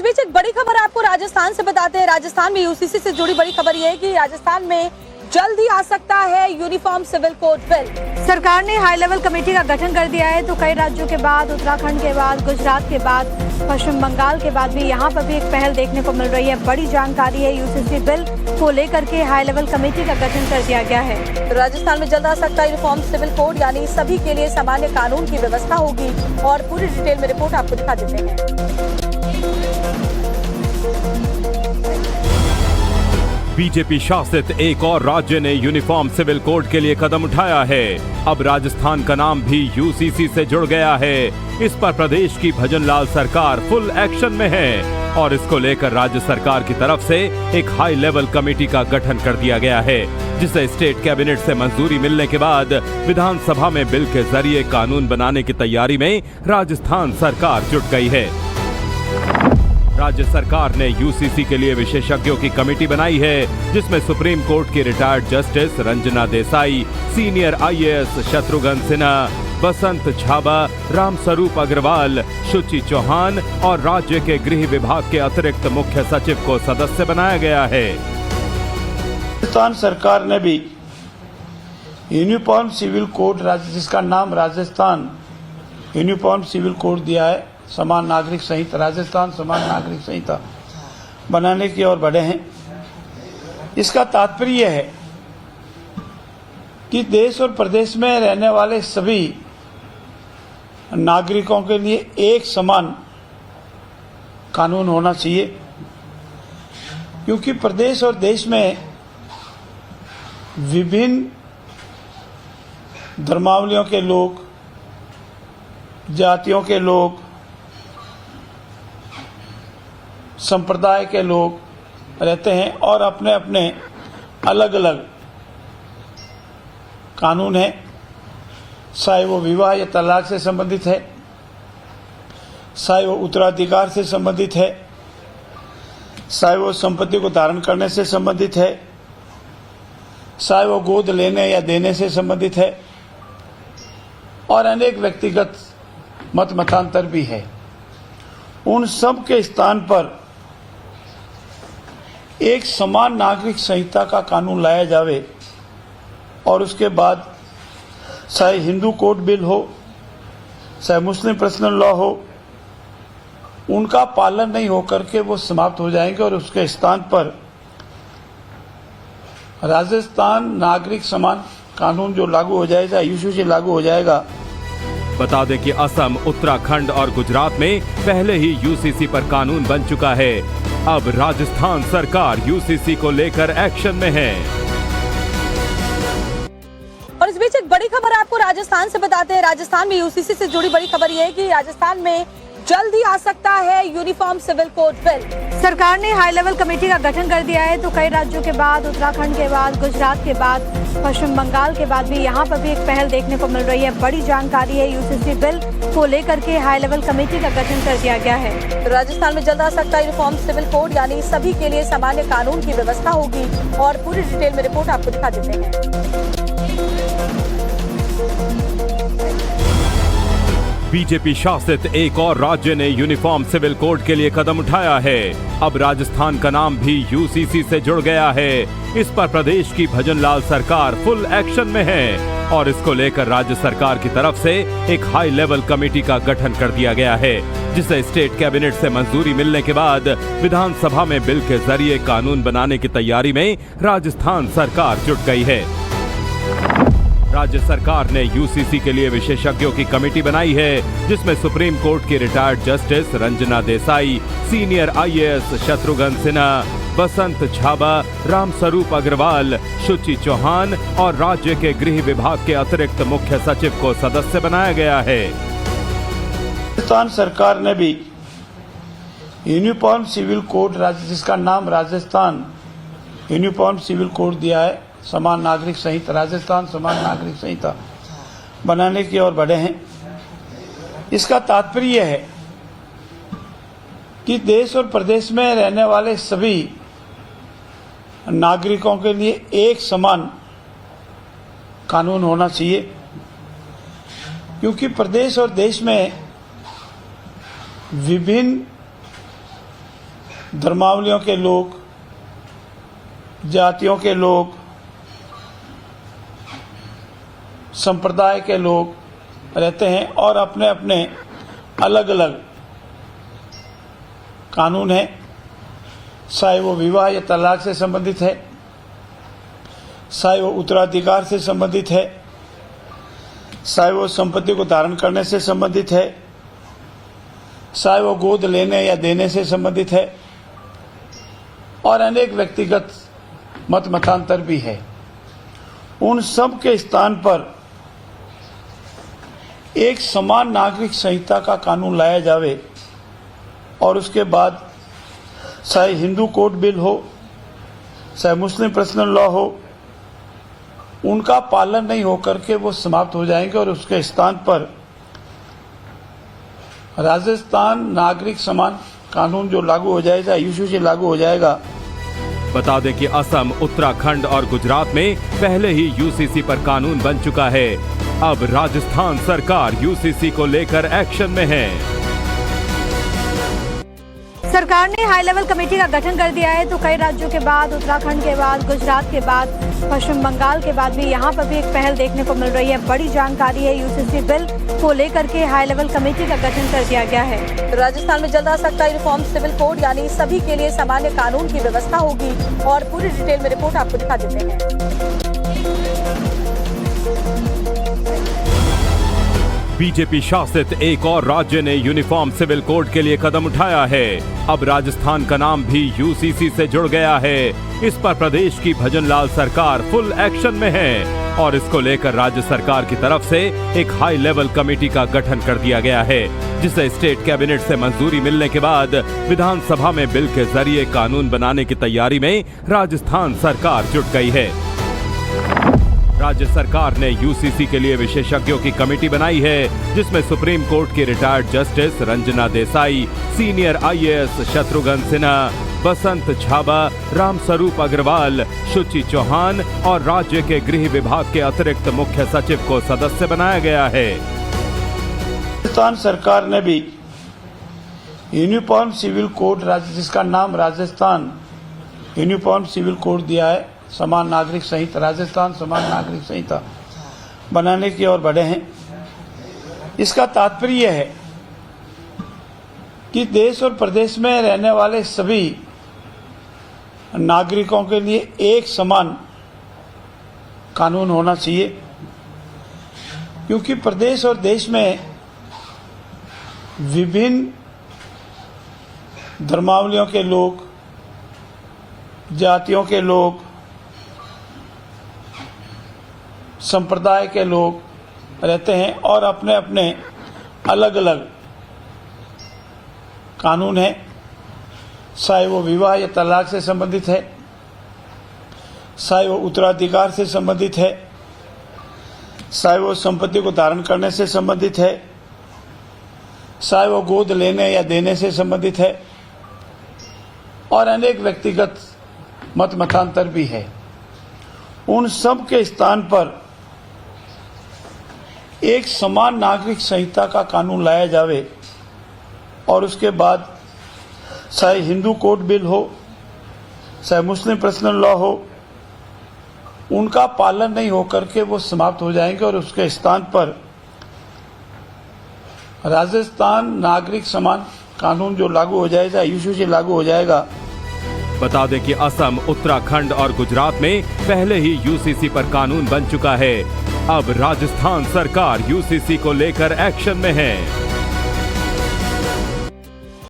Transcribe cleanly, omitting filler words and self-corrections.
इस बीच एक बड़ी खबर आपको राजस्थान से बताते हैं। राजस्थान में यूसीसी से जुड़ी बड़ी खबर यह है कि राजस्थान में जल्द ही आ सकता है यूनिफॉर्म सिविल कोड बिल। सरकार ने हाई लेवल कमेटी का गठन कर दिया है। तो कई राज्यों के बाद, उत्तराखंड के बाद, गुजरात के बाद, पश्चिम बंगाल के बाद भी यहाँ पर भी एक पहल देखने को मिल रही है। बड़ी जानकारी है, यूसीसी बिल को लेकर के हाई लेवल कमेटी का गठन कर दिया गया है। तो राजस्थान में जल्द आ सकता है यूनिफॉर्म सिविल कोड, यानी सभी के लिए सामान्य कानून की व्यवस्था होगी। और पूरी डिटेल में रिपोर्ट आपको दिखा देते हैं। बीजेपी शासित एक और राज्य ने यूनिफॉर्म सिविल कोड के लिए कदम उठाया है। अब राजस्थान का नाम भी यूसीसी से जुड़ गया है। इस पर प्रदेश की भजनलाल सरकार फुल एक्शन में है और इसको लेकर राज्य सरकार की तरफ से एक हाई लेवल कमेटी का गठन कर दिया गया है, जिसे स्टेट कैबिनेट से मंजूरी मिलने के बाद विधानसभा में बिल के जरिए कानून बनाने की तैयारी में राजस्थान सरकार जुट गई है। राज्य सरकार ने यूसीसी के लिए विशेषज्ञों की कमेटी बनाई है, जिसमें सुप्रीम कोर्ट की retired justice Ranjana Desai, senior IAS Shatrughan Sinha, Basant Jhaba, Ramswaroop Agarwal, Shuchi Chauhan और राज्य के गृह विभाग के अतिरिक्त मुख्य सचिव को सदस्य बनाया गया है। राजस्थान सरकार ने भी यूनिफॉर्म सिविल कोड, जिसका नाम राजस्थान यूनिफॉर्म सिविल कोड दिया है, समान नागरिक संहिता, राजस्थान समान नागरिक संहिता बनाने की ओर बढ़े हैं। इसका तात्पर्य है कि देश और प्रदेश में रहने वाले सभी नागरिकों के लिए एक समान कानून होना चाहिए, क्योंकि प्रदेश और देश में विभिन्न धर्मावलियों के लोग, जातियों के लोग, संप्रदाय के लोग रहते हैं और अपने अपने अलग अलग कानून हैं, चाहे वो विवाह या तलाक से संबंधित है, चाहे वो उत्तराधिकार से संबंधित है, चाहे वो संपत्ति को धारण करने से संबंधित है, चाहे वो गोद लेने या देने से संबंधित है, और अनेक व्यक्तिगत मतांतर भी है। उन सब के स्थान पर एक समान नागरिक संहिता का कानून लाया जावे और उसके बाद चाहे हिंदू कोड बिल हो, चाहे मुस्लिम पर्सनल लॉ हो, उनका पालन नहीं होकर के वो समाप्त हो जाएंगे और उसके स्थान पर राजस्थान नागरिक समान कानून जो लागू हो जाएगा, यूसीसी लागू हो जाएगा। बता दें कि असम, उत्तराखंड और गुजरात में पहले ही यूसीसी पर कानून बन चुका है। अब राजस्थान सरकार यूसीसी को लेकर एक्शन में है। और इस बीच एक बड़ी खबर आपको राजस्थान से बताते हैं। राजस्थान में यूसीसी से जुड़ी बड़ी खबर यह है कि राजस्थान में जल्द ही आ सकता है यूनिफॉर्म सिविल कोड बिल। सरकार ने हाई लेवल कमेटी का गठन कर दिया है। तो कई राज्यों के बाद, उत्तराखंड के बाद, गुजरात के बाद, पश्चिम बंगाल के बाद भी यहाँ पर भी एक पहल देखने को मिल रही है। बड़ी जानकारी है, यूसीसी बिल को लेकर के हाई लेवल कमेटी का गठन कर दिया गया है। तो राजस्थान में जल्द आ सकता है यूनिफॉर्म सिविल कोड, यानी सभी के लिए सामान्य कानून की व्यवस्था होगी। और पूरी डिटेल में रिपोर्ट आपको दिखा देते हैं। बीजेपी शासित एक और राज्य ने यूनिफॉर्म सिविल कोड के लिए कदम उठाया है। अब राजस्थान का नाम भी यूसीसी से जुड़ गया है। इस पर प्रदेश की भजनलाल सरकार फुल एक्शन में है और इसको लेकर राज्य सरकार की तरफ से एक हाई लेवल कमेटी का गठन कर दिया गया है, जिसे स्टेट कैबिनेट से मंजूरी मिलने के बाद विधानसभा में बिल के जरिए कानून बनाने की तैयारी में राजस्थान सरकार जुट गई है। राज्य सरकार ने यूसीसी के लिए विशेषज्ञों की कमेटी बनाई है, जिसमें सुप्रीम कोर्ट की retired justice Ranjana Desai, senior IAS Shatrughan Sinha, Basant Jhaba, Ramswaroop Agarwal, Shuchi Chauhan और राज्य के गृह विभाग के अतिरिक्त मुख्य सचिव को सदस्य बनाया गया है। राजस्थान सरकार ने भी यूनिफॉर्म सिविल कोड, जिसका नाम राजस्थान यूनिफॉर्म सिविल कोड दिया है, समान नागरिक संहिता, राजस्थान समान नागरिक संहिता बनाने की ओर बढ़े हैं। इसका तात्पर्य है कि देश और प्रदेश में रहने वाले सभी नागरिकों के लिए एक समान कानून होना चाहिए, क्योंकि प्रदेश और देश में विभिन्न धर्मावलियों के लोग, जातियों के लोग, संप्रदाय के लोग रहते हैं और अपने अपने अलग अलग कानून हैं, चाहे वो विवाह या तलाक से संबंधित है, चाहे वो उत्तराधिकार से संबंधित है, चाहे वो संपत्ति को धारण करने से संबंधित है, चाहे वो गोद लेने या देने से संबंधित है, और अनेक व्यक्तिगत मत मतांतर भी है। उन सब के स्थान पर एक समान नागरिक संहिता का कानून लाया जावे और उसके बाद चाहे हिंदू कोड बिल हो, चाहे मुस्लिम पर्सनल लॉ हो, उनका पालन नहीं होकर के वो समाप्त हो जाएंगे और उसके स्थान पर राजस्थान नागरिक समान कानून जो लागू हो जाएगा, यूसीसी लागू हो जाएगा। बता दें कि असम, उत्तराखंड और गुजरात में पहले ही यूसीसी पर कानून बन चुका है। अब राजस्थान सरकार यूसीसी को लेकर एक्शन में है। सरकार ने हाई लेवल कमेटी का गठन कर दिया है, तो कई राज्यों के बाद, उत्तराखंड के बाद, गुजरात के बाद, पश्चिम बंगाल के बाद भी यहाँ पर भी एक पहल देखने को मिल रही है। बड़ी जानकारी है, यूसीसी बिल को लेकर के हाई लेवल कमेटी का गठन कर दिया गया है। तो राजस्थान में जल्द आ सकता है यूनिफॉर्म सिविल कोड, यानी सभी के लिए सामान्य कानून की व्यवस्था होगी। और पूरी डिटेल में रिपोर्ट आपको दिखा देते हैं। बीजेपी शासित एक और राज्य ने यूनिफॉर्म सिविल कोड के लिए कदम उठाया है। अब राजस्थान का नाम भी यूसीसी से जुड़ गया है। इस पर प्रदेश की भजनलाल सरकार फुल एक्शन में है और इसको लेकर राज्य सरकार की तरफ से एक हाई लेवल कमेटी का गठन कर दिया गया है, जिसे स्टेट कैबिनेट से मंजूरी मिलने के बाद विधानसभा में बिल के जरिए कानून बनाने की तैयारी में राजस्थान सरकार जुट गई है। राज्य सरकार ने यूसीसी के लिए विशेषज्ञों की कमेटी बनाई है, जिसमें सुप्रीम कोर्ट की retired justice Ranjana Desai, senior IAS Shatrughan Sinha, Basant Jhaba, Ramswaroop Agarwal, Shuchi Chauhan और राज्य के गृह विभाग के अतिरिक्त मुख्य सचिव को सदस्य बनाया गया है। राजस्थान सरकार ने भी यूनिफॉर्म सिविल कोड, जिसका नाम राजस्थान यूनिफॉर्म सिविल कोड दिया है, समान नागरिक संहिता, राजस्थान समान नागरिक संहिता बनाने की ओर बढ़े हैं। इसका तात्पर्य है कि देश और प्रदेश में रहने वाले सभी नागरिकों के लिए एक समान कानून होना चाहिए, क्योंकि प्रदेश और देश में विभिन्न धर्मावलियों के लोग, जातियों के लोग, संप्रदाय के लोग रहते हैं और अपने अपने अलग अलग कानून हैं, चाहे वो विवाह या तलाक से संबंधित है, चाहे वो उत्तराधिकार से संबंधित है, चाहे वो संपत्ति को धारण करने से संबंधित है, चाहे वो गोद लेने या देने से संबंधित है, और अनेक व्यक्तिगत मत मतांतर भी है। उन सब के स्थान पर एक समान नागरिक संहिता का कानून लाया जावे और उसके बाद चाहे हिंदू कोड बिल हो, चाहे मुस्लिम पर्सनल लॉ हो, उनका पालन नहीं होकर के वो समाप्त हो जाएंगे और उसके स्थान पर राजस्थान नागरिक समान कानून जो लागू हो जाएगा, यूसीसी लागू हो जाएगा। बता दें कि असम, उत्तराखंड और गुजरात में पहले ही यूसीसी पर कानून बन चुका है। अब राजस्थान सरकार यूसीसी को लेकर एक्शन में है।